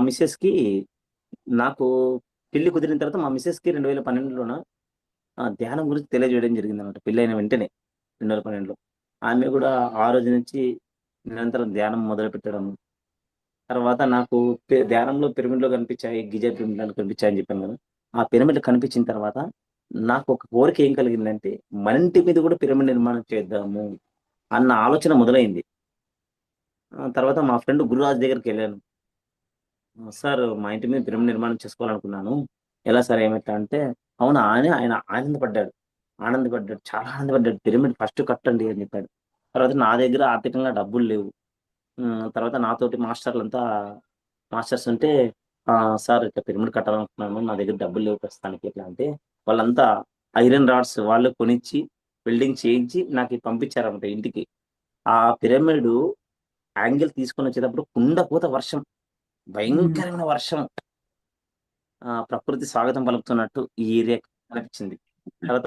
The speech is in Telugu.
మిసెస్‌కి నాకు పెళ్లి కుదిరిన తర్వాత మా మిసెస్‌కి 2012లోన ధ్యానం గురించి తెలియజేయడం జరిగిందనమాట. పెళ్లయిన వెంటనే 2012లో. ఆమె గూడా ఆ రోజు నుంచి నిరంతరం ధ్యానం మొదలుపెట్టడం. తర్వాత నాకు ధ్యానంలో పిరమిడ్‌లో కనిపించాయి. గిజర్ పిరమిడ్‌లు కనిపించాయని చెప్పాను గదా! ఆ పిరమిడ్‌లు కనిపించిన తర్వాత నాకు ఒక కోరిక ఏం కలిగిందంటే, మన ఇంటి మీద గూడా పిరమిడ్ నిర్మాణం చేద్దాము అన్న ఆలోచన మొదలైంది. తర్వాత మా ఫ్రెండ్ గురురాజ్ దగ్గరికెళ్ళాను. సార్ మా ఇంటి మీద పిరమిడ్ నిర్మాణం చేసుకోవాలనుకున్నాను. ఎలా సార్ ఏమిటా అంటే, అవునా అని ఆయన ఆనందపడ్డాడు. ఆనందపడ్డాడు. చాలా ఆనందపడ్డాడు. పిరమిడ్ ఫస్ట్ కట్టండి అని చెప్పాడు. తర్వాత నా దగ్గర ఆర్థికంగా డబ్బులు లేవు. తర్వాత నాతోటి మాస్టర్స్ ఉంటే సార్ ఇట్లా పిరమిడ్ కట్టాలనుకుంటున్నాను. నా దగ్గర డబ్బులు లేవు ప్రస్తుతానికి ఎట్లా అంటే, వాళ్ళంతా ఐరన్ రాడ్స్ వాళ్ళే కొనిచ్చి, వెల్డింగ్ చేయించి నాకి పంపించారన్నమాట ఇంటికి. ఆ పిరమిడు యాంగిల్ తీసుకొనొచ్చేటప్పుడు కుండపోత వర్షం. హుహు. భయంకరమైన వర్షం. ప్రకృతి స్వాగతం పలుకుతున్నట్టు ఈ ఏరియాకి అనిపించింది. తర్వాత